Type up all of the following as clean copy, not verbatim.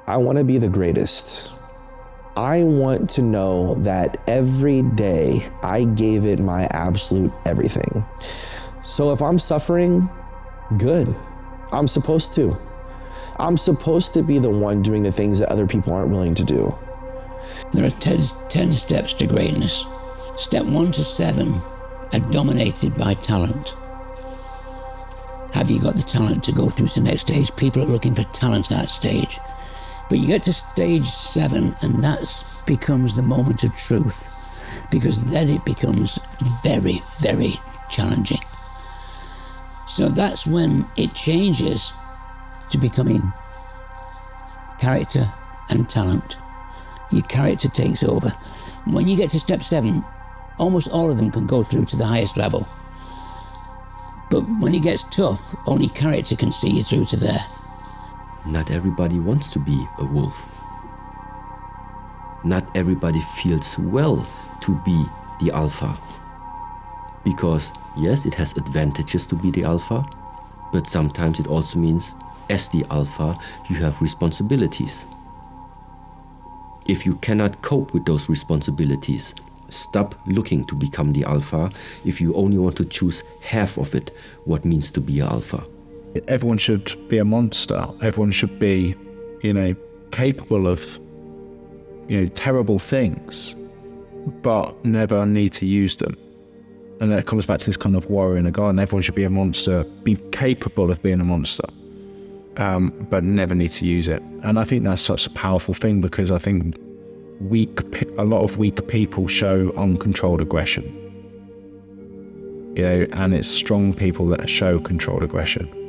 I want to be the greatest. I want to know that every day I gave it my absolute everything. So if I'm suffering, good. I'm supposed to. I'm supposed to be the one doing the things that other people aren't willing to do. There are 10 steps to greatness. Step 1 to 7 are dominated by talent. Have you got the talent to go through to the next stage? People are looking for talent at that stage. But you get to stage 7 and that becomes the moment of truth, because then it becomes very, very challenging. So that's when it changes to becoming character and talent. Your character takes over. When you get to step 7, almost all of them can go through to the highest level. But when it gets tough, only character can see you through to there. Not everybody wants to be a wolf. Not everybody feels well to be the alpha. Because yes, it has advantages to be the alpha, but sometimes it also means as the alpha, you have responsibilities. If you cannot cope with those responsibilities, stop looking to become the alpha if you only want to choose half of it, what means to be an alpha. Everyone should be a monster. Everyone should be, capable of, terrible things, but never need to use them. And that comes back to this kind of warrior in a garden. Everyone should be a monster, be capable of being a monster, but never need to use it. And I think that's such a powerful thing, because I think a lot of weak people show uncontrolled aggression. And it's strong people that show controlled aggression.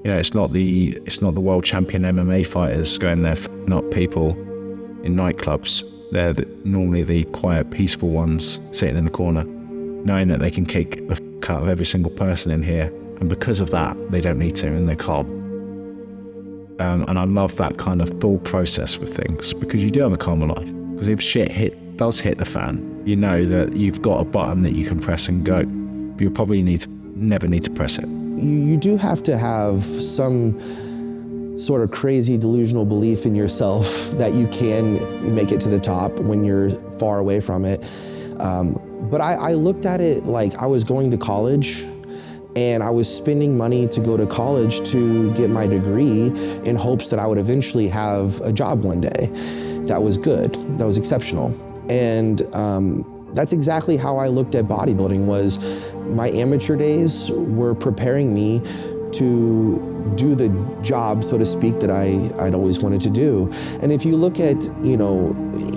It's not the world champion MMA fighters going there f***ing up people in nightclubs. They're normally the quiet, peaceful ones sitting in the corner, knowing that they can kick the f*** out of every single person in here. And because of that, they don't need to, and they're calm. And I love that kind of thought process with things, because you do have a calmer life. Because if shit does hit the fan, you know that you've got a button that you can press and go. But you'll probably never need to press it. You do have to have some sort of crazy delusional belief in yourself that you can make it to the top when you're far away from it. But I looked at it like I was going to college, and I was spending money to go to college to get my degree in hopes that I would eventually have a job one day that was good, that was exceptional. And that's exactly how I looked at bodybuilding. Was my amateur days were preparing me to do the job, so to speak, that I'd always wanted to do. And if you look at,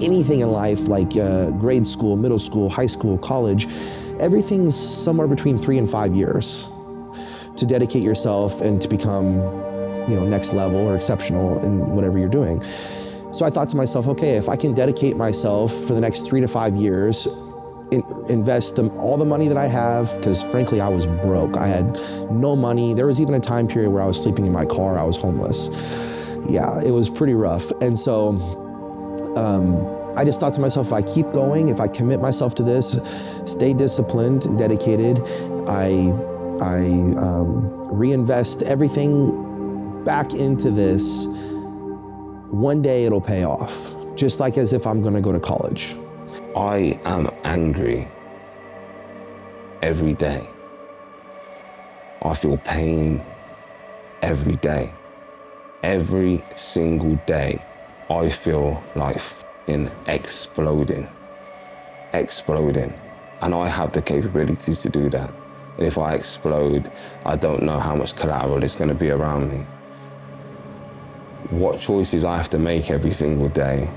anything in life, like grade school, middle school, high school, college, everything's somewhere between 3 and 5 years to dedicate yourself and to become, next level or exceptional in whatever you're doing. So I thought to myself, okay, if I can dedicate myself for the next 3 to 5 years, invest all the money that I have, because frankly, I was broke. I had no money. There was even a time period where I was sleeping in my car. I was homeless. Yeah, it was pretty rough. And so I just thought to myself, if I keep going, if I commit myself to this, stay disciplined and dedicated, I reinvest everything back into this, one day it'll pay off, just like as if I'm gonna go to college. I am angry every day. I feel pain every day. Every single day, I feel like f***ing exploding. And I have the capabilities to do that. And if I explode, I don't know how much collateral is gonna be around me. What choices I have to make every single day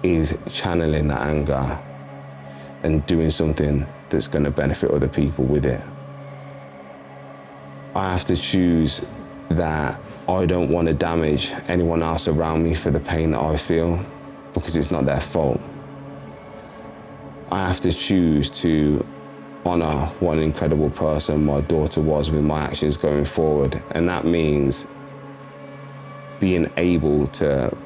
is channeling that anger and doing something that's going to benefit other people with it. I have to choose that I don't want to damage anyone else around me for the pain that I feel, because it's not their fault. I have to choose to honor what an incredible person my daughter was with my actions going forward, and that means being able to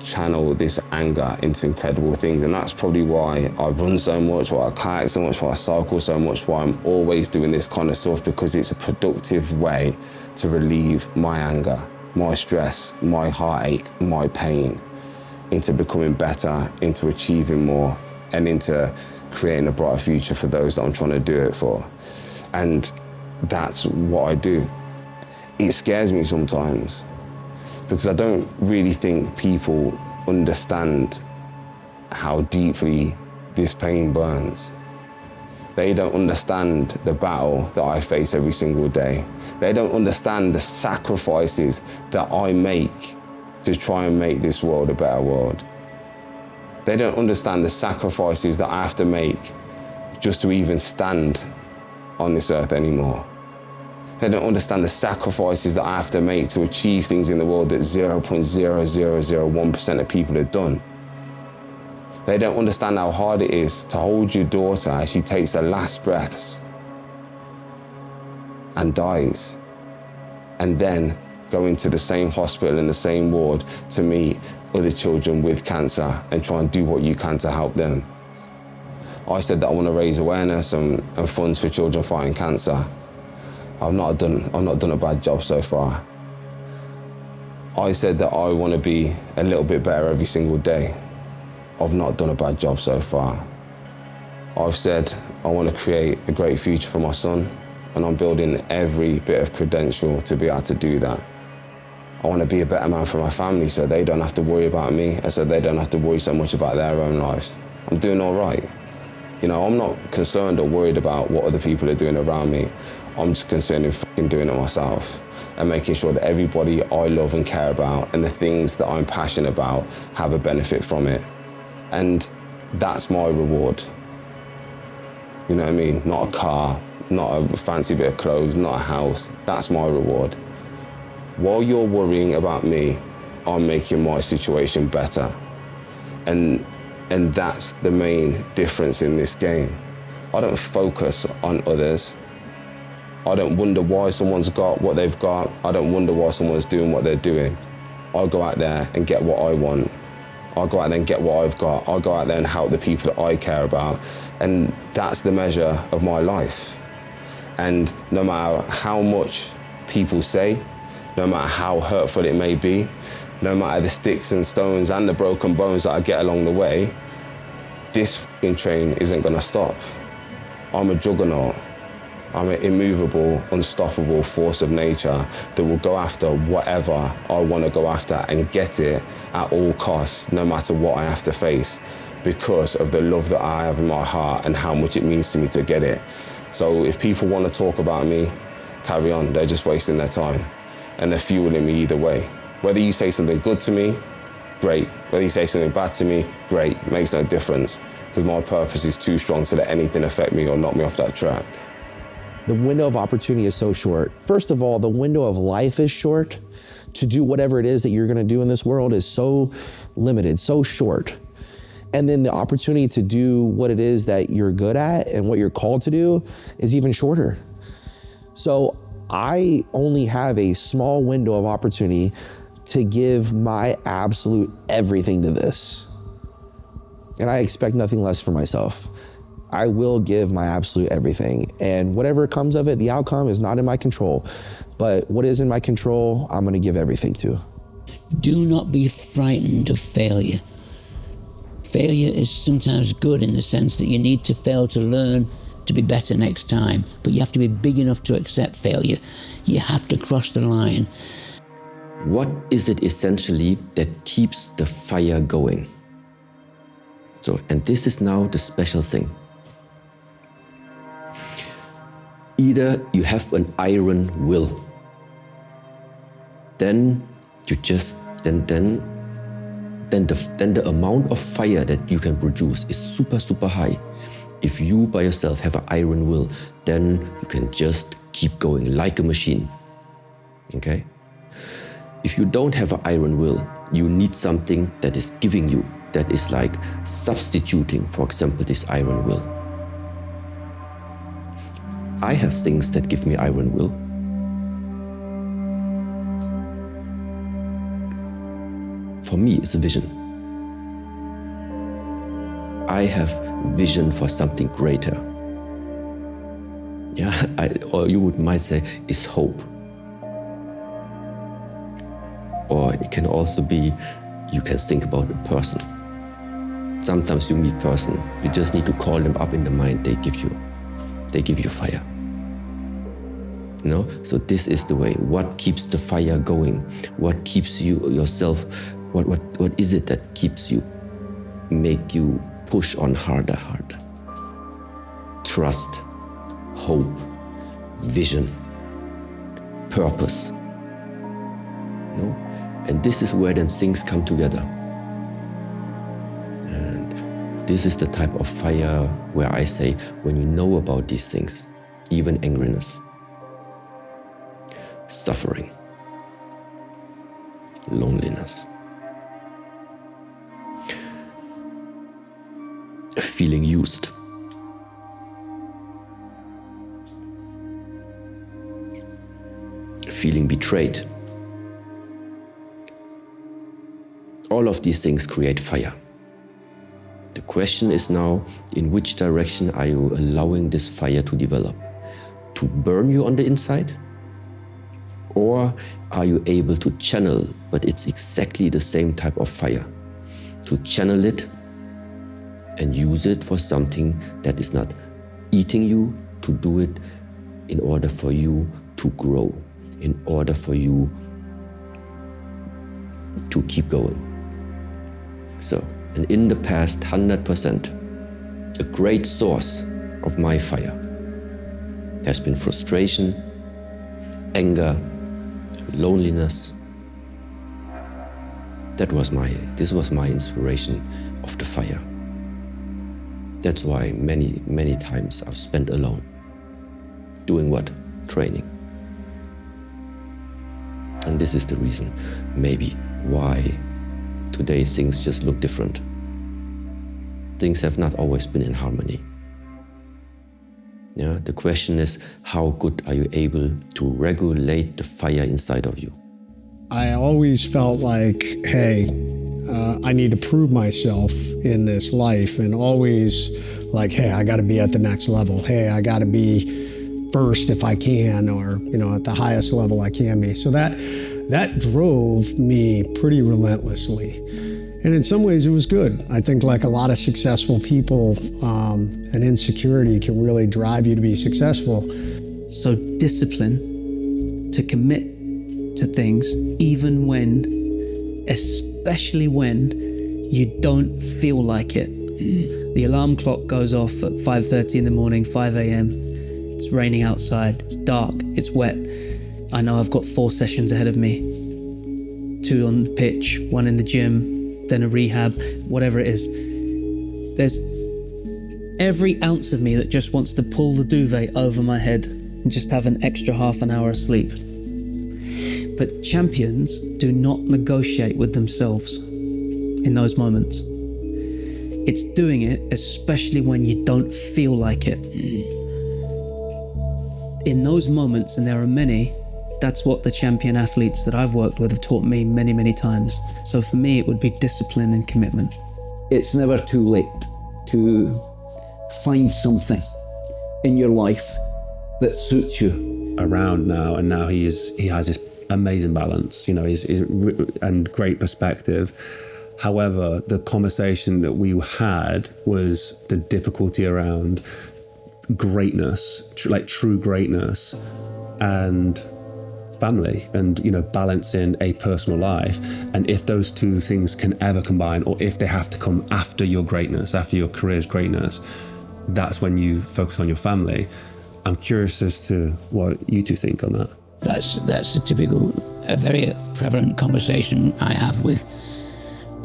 channel this anger into incredible things. And that's probably why I run so much, why I kayak so much, why I cycle so much, why I'm always doing this kind of stuff, because it's a productive way to relieve my anger. my stress, my heartache, my pain, into becoming better, into achieving more, and into creating a brighter future for those that I'm trying to do it for. And that's what I do. It scares me sometimes because I don't really think people understand how deeply this pain burns. They don't understand the battle that I face every single day. They don't understand the sacrifices that I make to try and make this world a better world. They don't understand the sacrifices that I have to make just to even stand on this earth anymore. They don't understand the sacrifices that I have to make to achieve things in the world that 0.0001% of people have done. They don't understand how hard it is to hold your daughter as she takes her last breaths and dies, and then go into the same hospital in the same ward to meet other children with cancer and try and do what you can to help them. I said that I want to raise awareness and funds for children fighting cancer. I've not done a bad job so far. I said that I want to be a little bit better every single day. I've not done a bad job so far. I've said I want to create a great future for my son, and I'm building every bit of credential to be able to do that. I want to be a better man for my family so they don't have to worry about me, and so they don't have to worry so much about their own lives. I'm doing all right. You know, I'm not concerned or worried about what other people are doing around me. I'm just concerned in doing it myself and making sure that everybody I love and care about and the things that I'm passionate about have a benefit from it. And that's my reward. You know what I mean? Not a car, not a fancy bit of clothes, not a house. That's my reward. While you're worrying about me, I'm making my situation better. And that's the main difference in this game. I don't focus on others. I don't wonder why someone's got what they've got. I don't wonder why someone's doing what they're doing. I'll go out there and get what I want. I'll go out there and get what I've got. I'll go out there and help the people that I care about. And that's the measure of my life. And no matter how much people say, no matter how hurtful it may be, no matter the sticks and stones and the broken bones that I get along the way, this f***ing train isn't gonna stop. I'm a juggernaut. I'm an immovable, unstoppable force of nature that will go after whatever I want to go after and get it at all costs, no matter what I have to face, because of the love that I have in my heart and how much it means to me to get it. So if people want to talk about me, carry on. They're just wasting their time, and they're fueling me either way. Whether you say something good to me, great. Whether you say something bad to me, great. It makes no difference, because my purpose is too strong to let anything affect me or knock me off that track. The window of opportunity is so short. First of all, the window of life is short. To do whatever it is that you're gonna do in this world is so limited, so short. And then the opportunity to do what it is that you're good at and what you're called to do is even shorter. So I only have a small window of opportunity to give my absolute everything to this. And I expect nothing less for myself. I will give my absolute everything, and whatever comes of it, the outcome is not in my control. But what is in my control, I'm gonna give everything to. Do not be frightened of failure. Failure is sometimes good in the sense that you need to fail to learn to be better next time, but you have to be big enough to accept failure. You have to cross the line. What is it essentially that keeps the fire going? So, and this is now the special thing. Either you have an iron will, then you just then the amount of fire that you can produce is super high. If you by yourself have an iron will, then you can just keep going like a machine. Okay? If you don't have an iron will, you need something that is giving you, that is like substituting, for example, this iron will. I have things that give me iron will. For me, it's a vision. I have vision for something greater. Yeah, or you might say, it's hope. Or it can also be, you can think about a person. Sometimes you meet person, you just need to call them up in the mind, they give you fire. You know? So this is the way. What keeps the fire going? What keeps you yourself? What is it that keeps you, make you push on harder? Trust, hope, vision, purpose. You know? And this is where then things come together. And this is the type of fire where I say, when you know about these things, even angriness, suffering, loneliness, feeling used, feeling betrayed. All of these things create fire. The question is now, in which direction are you allowing this fire to develop? To burn you on the inside? Or are you able to channel, but it's exactly the same type of fire, to channel it and use it for something that is not eating you, to do it in order for you to grow, in order for you to keep going. So, and in the past, 100%, a great source of my fire has been frustration, anger, loneliness. This was my inspiration of the fire. That's why many times I've spent alone. Doing what? Training. And this is the reason, maybe, why today things just look different. Things have not always been in harmony. Yeah, the question is, how good are you able to regulate the fire inside of you? I always felt like, hey, I need to prove myself in this life, and always like, hey, I got to be at the next level. Hey, I got to be first if I can, or, you know, at the highest level I can be. So that drove me pretty relentlessly. And in some ways it was good. I think, like a lot of successful people, an insecurity can really drive you to be successful. So discipline to commit to things, even when, especially when you don't feel like it. The alarm clock goes off at 5:30 in the morning, 5 a.m. It's raining outside, it's dark, it's wet. I know I've got 4 sessions ahead of me. 2 on the pitch, 1 in the gym, then a rehab, whatever it is. There's every ounce of me that just wants to pull the duvet over my head and just have an extra half an hour of sleep. But champions do not negotiate with themselves in those moments. It's doing it, especially when you don't feel like it. In those moments, and there are many, that's what the champion athletes that I've worked with have taught me many, many times. So for me, it would be discipline and commitment. It's never too late to find something in your life that suits you. Around now, and now he has this amazing balance, you know, and great perspective. However, the conversation that we had was the difficulty around greatness, like true greatness, and family, and, you know, balancing a personal life. And if those two things can ever combine, or if they have to come after your greatness, after your career's greatness, that's when you focus on your family. I'm curious as to what you two think on that. That's a very prevalent conversation I have with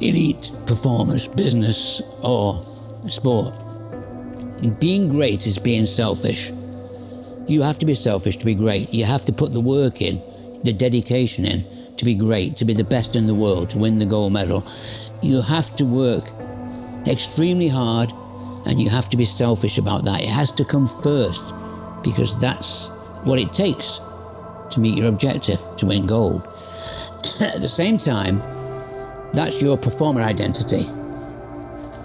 elite performers, business or sport. Being great is being selfish. You have to be selfish to be great. You have to put the work in, the dedication in, to be great, to be the best in the world, to win the gold medal. You have to work extremely hard, and you have to be selfish about that. It has to come first, because that's what it takes to meet your objective, to win gold. At the same time, that's your performer identity.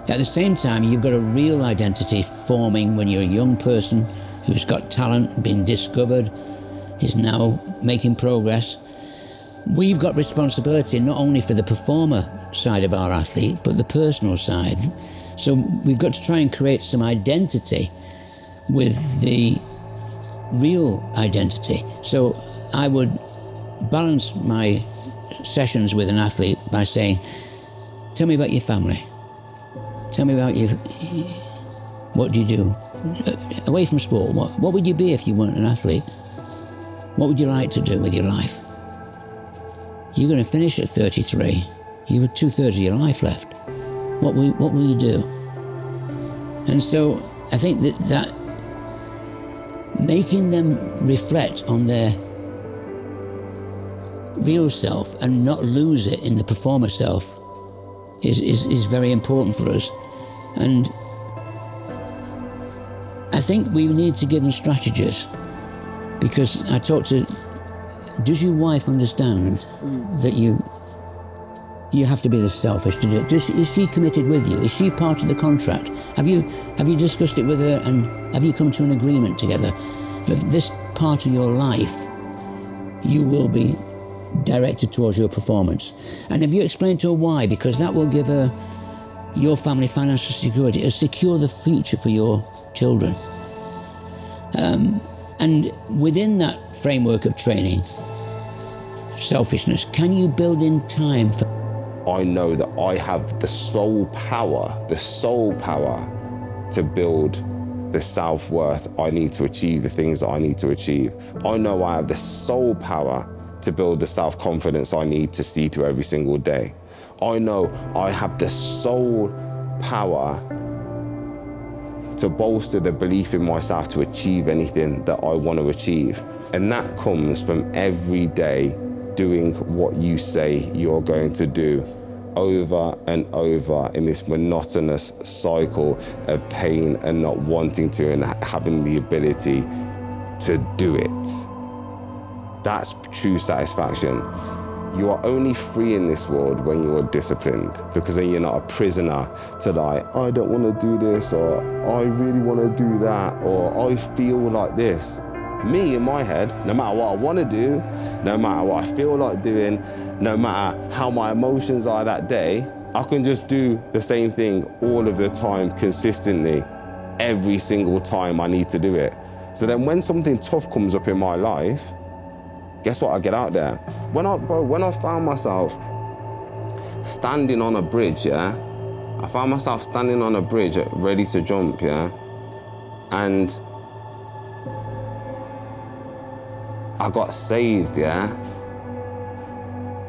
At the same time, you've got a real identity forming when you're a young person who's got talent, been discovered, is now making progress. we've got responsibility not only for the performer side of our athlete, but the personal side. So we've got to try and create some identity with the real identity. So I would balance my sessions with an athlete by saying, tell me about your family. Tell me about what do you do? Away from sport, what would you be if you weren't an athlete? What would you like to do with your life? You're going to finish at 33. You have 2/3 of your life left. What will you do? And so I think that making them reflect on their real self and not lose it in the performer self is very important for us. And I think we need to give them strategies, because I talked to, does your wife understand that you have to be this selfish to do it? Is she committed with you? Is she part of the contract? Have you discussed it with her, and have you come to an agreement together? For this part of your life, you will be directed towards your performance. And have you explained to her why? Because that will give her, your family, financial security. It'll secure the future for your children. And within that framework of training, selfishness, can you build in time for... I know that I have the sole power to build the self-worth I need to achieve the things that I need to achieve. I know I have the sole power to build the self-confidence I need to see through every single day. I know I have the sole power to bolster the belief in myself to achieve anything that I want to achieve. And that comes from every day doing what you say you're going to do, over and over in this monotonous cycle of pain and not wanting to, and having the ability to do it. That's true satisfaction. You are only free in this world when you are disciplined, because then you're not a prisoner to like, I don't want to do this, or I really want to do that, or I feel like this. Me, in my head, no matter what I want to do, no matter what I feel like doing, no matter how my emotions are that day, I can just do the same thing all of the time, consistently, every single time I need to do it. So then when something tough comes up in my life, guess what? I get out there. When I found myself standing on a bridge, yeah? I found myself standing on a bridge ready to jump, yeah? And I got saved, yeah?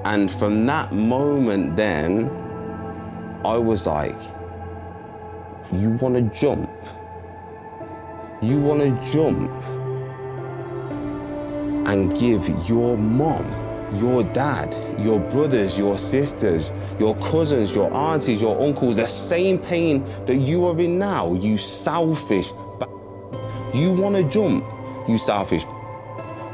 And from that moment then, I was like, you wanna jump? You wanna jump and give your mom, your dad, your brothers, your sisters, your cousins, your aunties, your uncles, the same pain that you are in now, you selfish. You wanna jump, you selfish.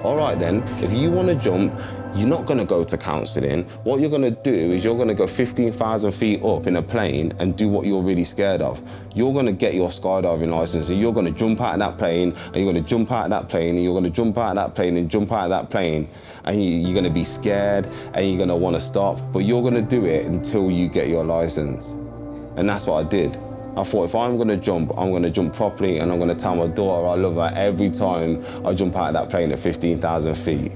All right then, if you wanna jump, you're not gonna go to counseling. What you're gonna do is you're gonna go 15,000 feet up in a plane and do what you're really scared of. You're gonna get your skydiving license, and you're gonna jump out of that plane, and you're gonna jump out of that plane, and you're gonna jump out of that plane and jump out of that plane. And you're gonna be scared, and you're gonna wanna stop, but you're gonna do it until you get your license. And that's what I did. I thought, if I'm gonna jump, I'm gonna jump properly, and I'm gonna tell my daughter I love her every time I jump out of that plane at 15,000 feet.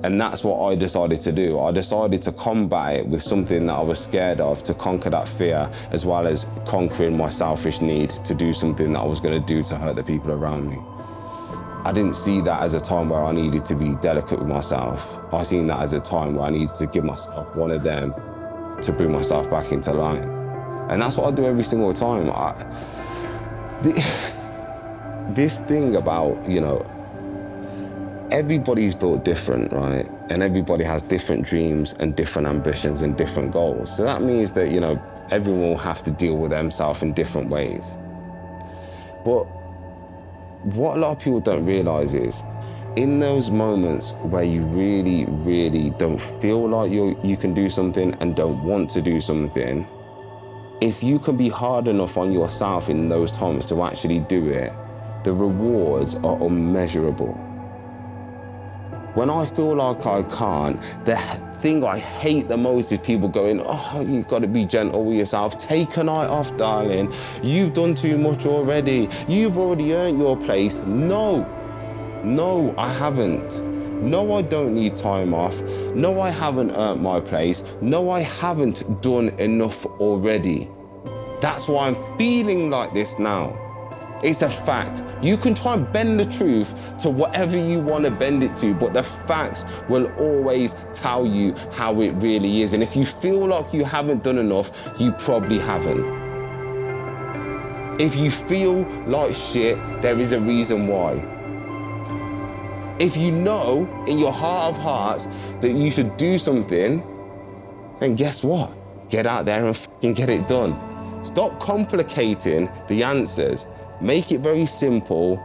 And that's what I decided to do. I decided to combat it with something that I was scared of, to conquer that fear, as well as conquering my selfish need to do something that I was gonna do to hurt the people around me. I didn't see that as a time where I needed to be delicate with myself. I seen that as a time where I needed to give myself one of them to bring myself back into line. And that's what I do every single time. This thing about, you know, everybody's built different, right? And everybody has different dreams and different ambitions and different goals. So that means that, you know, everyone will have to deal with themselves in different ways. But what a lot of people don't realize is, in those moments where you really, really don't feel like you can do something and don't want to do something, if you can be hard enough on yourself in those times to actually do it, the rewards are unmeasurable. When I feel like I can't, the thing I hate the most is people going, oh, you've got to be gentle with yourself. Take a night off, darling. You've done too much already. You've already earned your place. No, I haven't. No, I don't need time off. No, I haven't earned my place. No, I haven't done enough already. That's why I'm feeling like this now. It's a fact. You can try and bend the truth to whatever you want to bend it to, but the facts will always tell you how it really is. And if you feel like you haven't done enough, you probably haven't. If you feel like shit, there is a reason why. If you know in your heart of hearts that you should do something, then guess what? Get out there and fucking get it done. Stop complicating the answers. Make it very simple.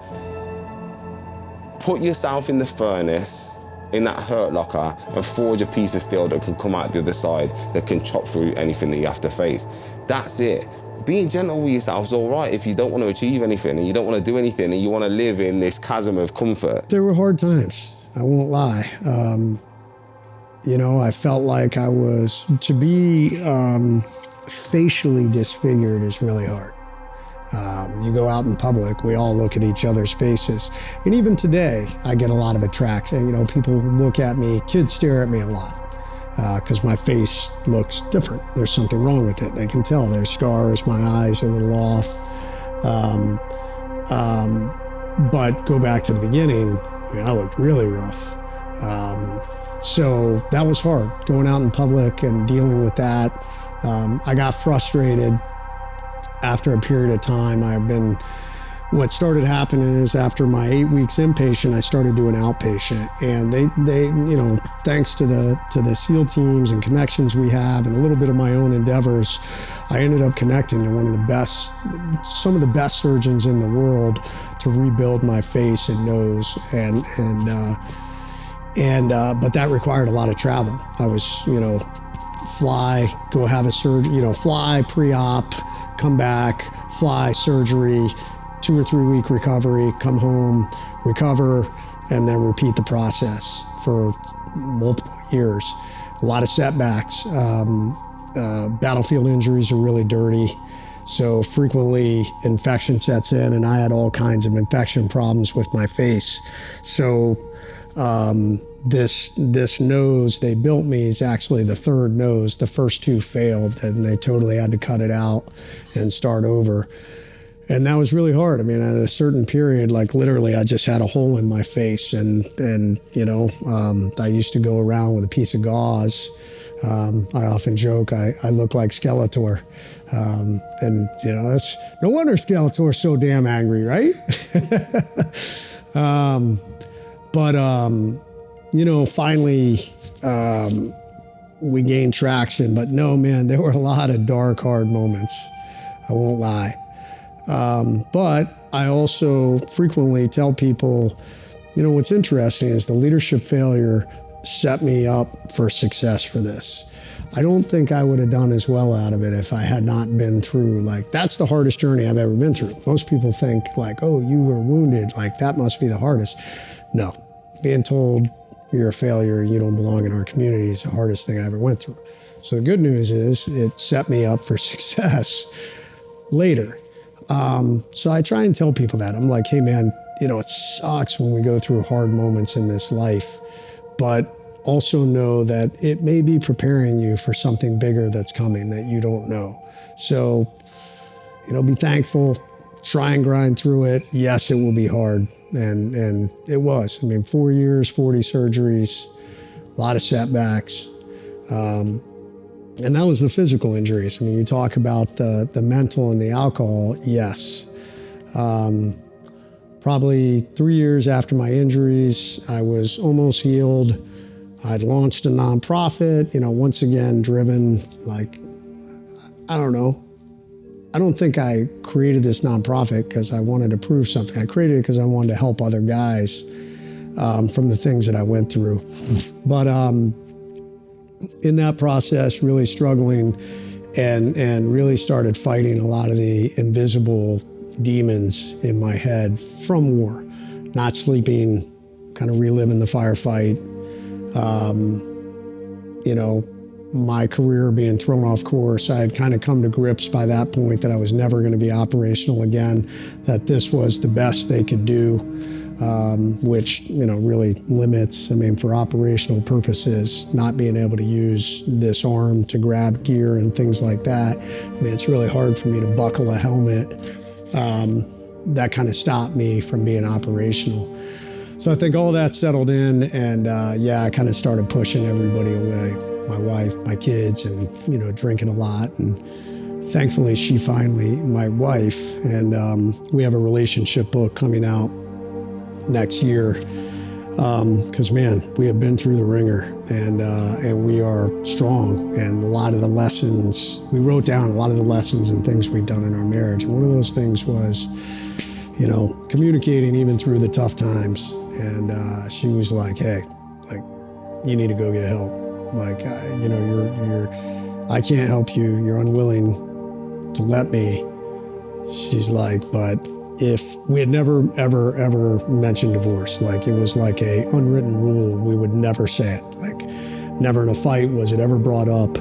Put yourself in the furnace, in that hurt locker, and forge a piece of steel that can come out the other side, that can chop through anything that you have to face. That's it. Being gentle with yourself is all right if you don't want to achieve anything and you don't want to do anything and you want to live in this chasm of comfort. There were hard times, I won't lie. I felt like I was, to be facially disfigured is really hard. You go out in public, we all look at each other's faces. And even today, I get a lot of attraction. People look at me, kids stare at me a lot because my face looks different. There's something wrong with it. They can tell there's scars, my eyes are a little off. But go back to the beginning, I looked really rough. So that was hard, going out in public and dealing with that. I got frustrated. After a period of time, what started happening is after my 8 weeks inpatient, I started doing outpatient. And they thanks to the SEAL teams and connections we have and a little bit of my own endeavors, I ended up connecting to some of the best surgeons in the world to rebuild my face and nose. But that required a lot of travel. I was, fly, go have a surgery, fly pre-op, come back, fly, surgery, 2 or 3 week recovery, come home, recover, and then repeat the process for multiple years. A lot of setbacks. Battlefield injuries are really dirty. So frequently infection sets in, and I had all kinds of infection problems with my face. So this nose they built me is actually the third nose. The first 2 failed, and they totally had to cut it out and start over. And that was really hard. At a certain period, like literally, I just had a hole in my face, and I used to go around with a piece of gauze. I often joke I look like Skeletor, and that's no wonder Skeletor's so damn angry, right? Finally, we gained traction. But no, man, there were a lot of dark, hard moments. I won't lie. But I also frequently tell people, what's interesting is the leadership failure set me up for success for this. I don't think I would have done as well out of it if I had not been through, that's the hardest journey I've ever been through. Most people think oh, you were wounded, that must be the hardest. No, being told you're a failure and you don't belong in our community is the hardest thing I ever went through. So the good news is it set me up for success later. So I try and tell people that. I'm like, hey man, it sucks when we go through hard moments in this life, but also know that it may be preparing you for something bigger that's coming that you don't know. So, be thankful, try and grind through it. Yes, it will be hard. And it was. 4 years, 40 surgeries, a lot of setbacks. And that was the physical injuries. You talk about the mental and the alcohol, yes. Probably 3 years after my injuries, I was almost healed. I'd launched a nonprofit, once again driven, I don't know. I don't think I created this nonprofit because I wanted to prove something. I created it because I wanted to help other guys from the things that I went through. But in that process, really struggling and really started fighting a lot of the invisible demons in my head from war. Not sleeping kind of reliving the firefight. My career being thrown off course, I had kind of come to grips by that point that I was never going to be operational again, that this was the best they could do, which, really limits, for operational purposes, not being able to use this arm to grab gear and things like that. It's really hard for me to buckle a helmet. That kind of stopped me from being operational. So I think all that settled in, and I kind of started pushing everybody away. My wife, my kids, and drinking a lot. And thankfully, my wife, and we have a relationship book coming out next year. Because we have been through the ringer, and we are strong. And a lot of the lessons, we wrote down a lot of the lessons and things we've done in our marriage. And one of those things was, communicating even through the tough times. And she was like, "Hey, you need to go get help. I can't help you. You're unwilling to let me." She's like, "But if we had never, ever, ever mentioned divorce, it was like a unwritten rule, we would never say it. Never in a fight was it ever brought up."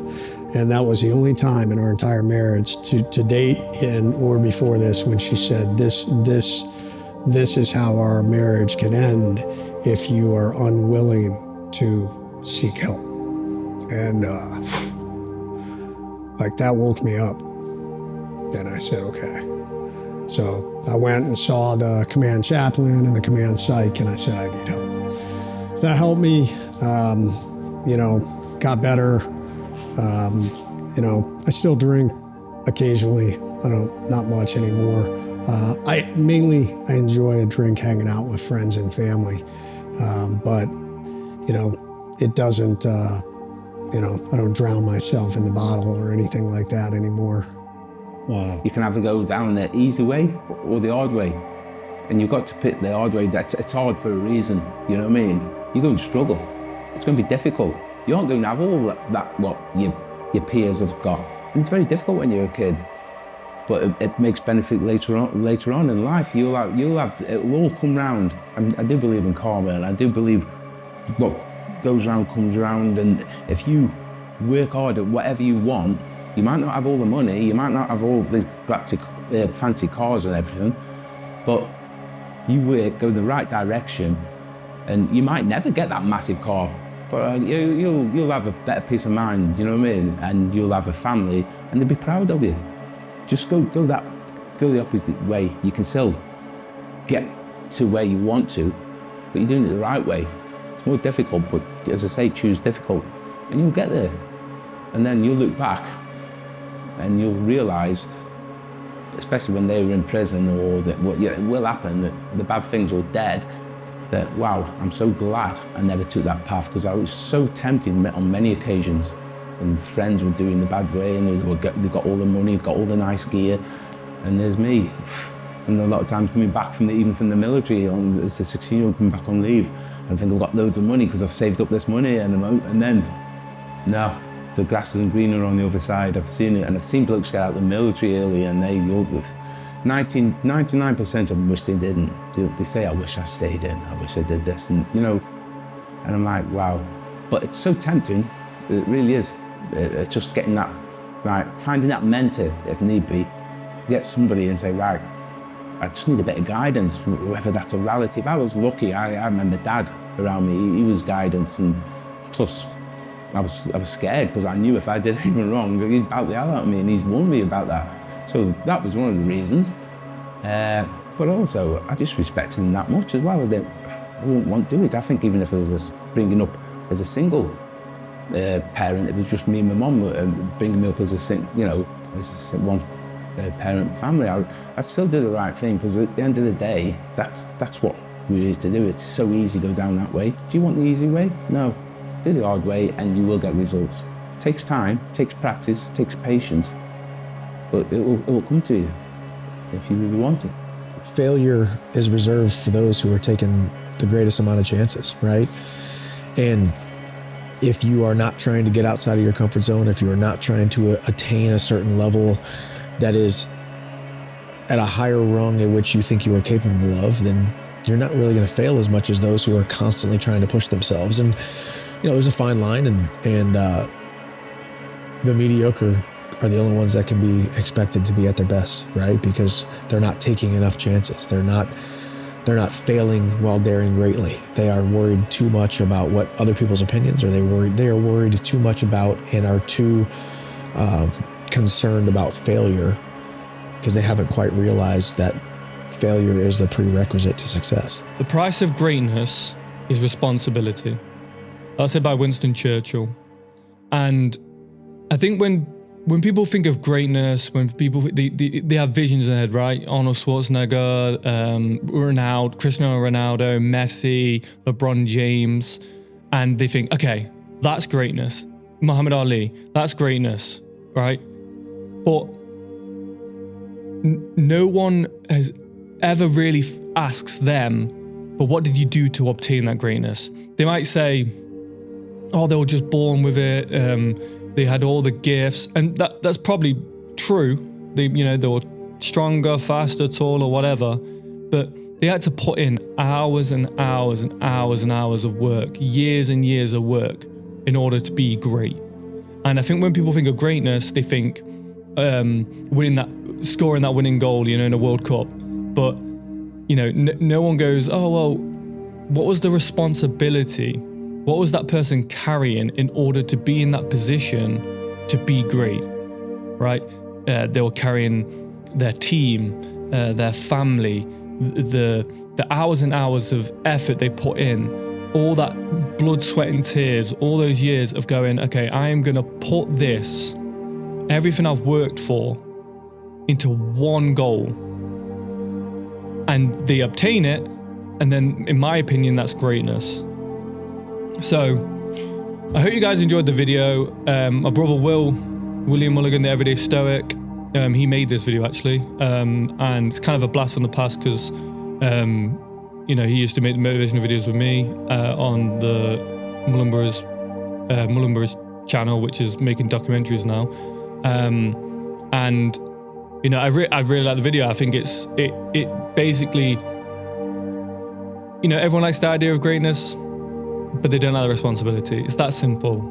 And that was the only time in our entire marriage to date or before this when she said, this is how our marriage can end if you are unwilling to seek help. And that woke me up. And I said, okay. So I went and saw the command chaplain and the command psych, and I said, I need help. So that helped me, got better. I still drink occasionally. Not much anymore. I enjoy a drink hanging out with friends and family. But it doesn't, I don't drown myself in the bottle or anything like that anymore. Wow. You can either go down the easy way or the hard way. And you've got to pick the hard way. It's hard for a reason, you know what I mean? You're going to struggle. It's going to be difficult. You aren't going to have all that what your peers have got. And it's very difficult when you're a kid. But it makes benefit later on in life. It'll all come round. I do believe in karma, and I do believe what goes round comes round. And if you work hard at whatever you want, you might not have all the money, you might not have all these galactic fancy cars and everything, but you work, go in the right direction, and you might never get that massive car, but you'll have a better peace of mind, you know what I mean? And you'll have a family, and they'll be proud of you. Just go the opposite way. You can still get to where you want to, but you're doing it the right way. It's more difficult, but as I say, choose difficult, and you'll get there. And then you'll look back, and you'll realise, especially when they were in prison or that it will happen, that the bad things were dead, that, wow, I'm so glad I never took that path, because I was so tempted on many occasions. And friends were doing the bad way, and they got all the money, got all the nice gear, and there's me. And a lot of times coming back even from the military, as a 16-year-old coming back on leave, and think I've got loads of money because I've saved up this money, and then, no. The grass isn't greener on the other side. I've seen it, and I've seen blokes get out of the military early, and they go with 99% of them wish they didn't. They say, I wish I stayed in, I wish I did this, and and I'm like, wow. But it's so tempting, it really is. It's just getting that, right, finding that mentor, if need be. Get somebody and say, right, I just need a bit of guidance, whether that's a relative. I was lucky, I remember Dad around me, he was guidance, and plus, I was scared, because I knew if I did anything wrong, he'd bout the hell out of me, and he's warned me about that. So that was one of the reasons. But also, I just respected him that much as well. I wouldn't want to do it. I think even if I was just bringing up as a single parent, it was just me and my mum bringing me up as as a one parent family, I'd still do the right thing, because at the end of the day, that's what we need to do. It's so easy to go down that way. Do you want the easy way? No. Do the hard way, and you will get results. It takes time, takes practice, takes patience, but it will come to you if you really want it. Failure is reserved for those who are taking the greatest amount of chances, right? And if you are not trying to get outside of your comfort zone, if you are not trying to attain a certain level that is at a higher rung at which you think you are capable of, then you're not really going to fail as much as those who are constantly trying to push themselves. And, there's a fine line, and the mediocre are the only ones that can be expected to be at their best, right? Because they're not taking enough chances. They're not failing while daring greatly. They are worried too much about what other people's opinions are. They are worried too much about and are too concerned about failure because they haven't quite realized that failure is the prerequisite to success. The price of greatness is responsibility. That's said by Winston Churchill. And I think when people think of greatness, when people they have visions in their head, right? Arnold Schwarzenegger, Cristiano Ronaldo, Messi, LeBron James, and they think, okay, that's greatness. Muhammad Ali, that's greatness, right? But no one has ever really asks them, but what did you do to obtain that greatness? They might say, oh, they were just born with it. They had all the gifts, and that's probably true. They were stronger, faster, taller, whatever. But they had to put in hours and hours and hours and hours of work, years and years of work, in order to be great. And I think when people think of greatness, they think scoring that winning goal, in a World Cup. But no one goes, oh well, what was the responsibility? What was that person carrying in order to be in that position to be great, right? They were carrying their team, their family, the hours and hours of effort they put in, all that blood, sweat and tears, all those years of going, okay, I am going to put this, everything I've worked for, into one goal. And they obtain it, and then, in my opinion, that's greatness. So, I hope you guys enjoyed the video. My brother William Mulligan, the Everyday Stoic, he made this video actually, and it's kind of a blast from the past because, he used to make the motivational videos with me on the Mulligan Brothers channel, which is making documentaries now, and I really like the video. I think it basically, everyone likes the idea of greatness, but they don't like the responsibility. It's that simple.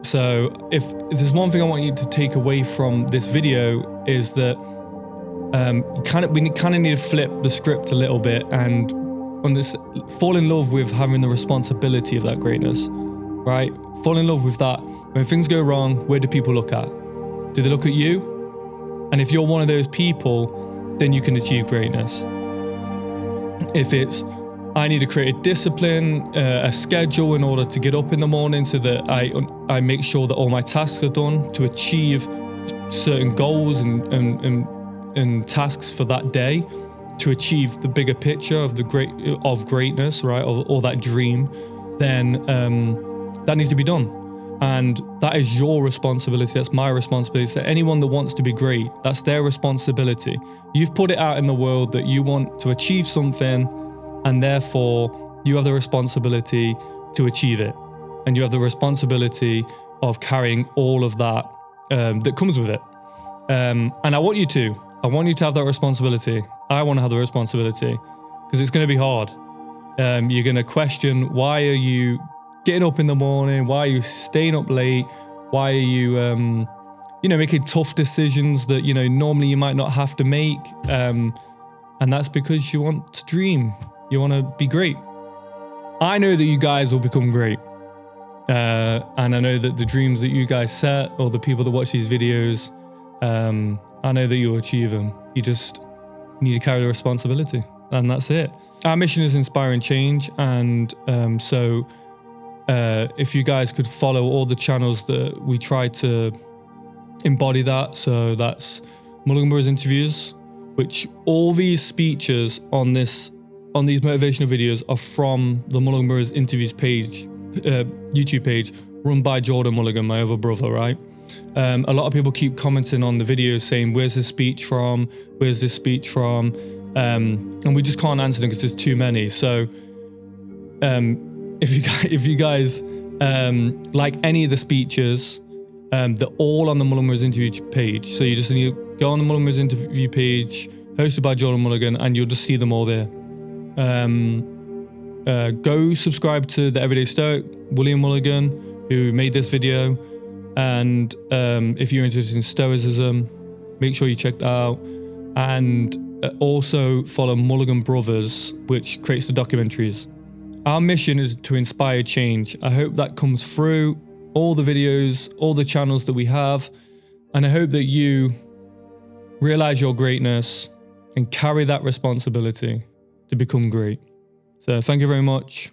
So if there's one thing I want you to take away from this video is that we kind of need to flip the script a little bit and fall in love with having the responsibility of that greatness, right? Fall in love with that. When things go wrong, where do people look at? Do they look at you? And if you're one of those people, then you can achieve greatness. If it's, I need to create a discipline, a schedule in order to get up in the morning so that I make sure that all my tasks are done to achieve certain goals and tasks for that day, to achieve the bigger picture of greatness, right, or that dream, then that needs to be done. And that is your responsibility. That's my responsibility. So anyone that wants to be great, that's their responsibility. You've put it out in the world that you want to achieve something, and therefore you have the responsibility to achieve it. And you have the responsibility of carrying all of that that comes with it. And I want you to have that responsibility. I want to have the responsibility because it's going to be hard. You're going to question, why are you getting up in the morning? Why are you staying up late? Why are you, making tough decisions that, normally you might not have to make? And that's because you want to dream. You want to be great. I know that you guys will become great. And I know that the dreams that you guys set, or the people that watch these videos, I know that you'll achieve them. You just need to carry the responsibility, and that's it. Our mission is inspiring change, and so if you guys could follow all the channels that we try to embody that. So that's Mulligan Brothers interviews, which all these speeches on these motivational videos are from the Mulligan Brothers interviews page, YouTube page, run by Jordan Mulligan, my other brother, right? A lot of people keep commenting on the videos saying, where's this speech from? Where's this speech from? And we just can't answer them because there's too many. So if you guys like any of the speeches, they're all on the Mulligan Brothers interview page. So you just need to go on the Mulligan Brothers interview page, hosted by Jordan Mulligan, and you'll just see them all there. go subscribe to the Everyday Stoic, William Mulligan, who made this video. And if you're interested in Stoicism, make sure you check that out. And also follow Mulligan Brothers, which creates the documentaries. Our mission is to inspire change. I hope that comes through all the videos, all the channels that we have. And I hope that you realize your greatness and carry that responsibility to become great. So thank you very much.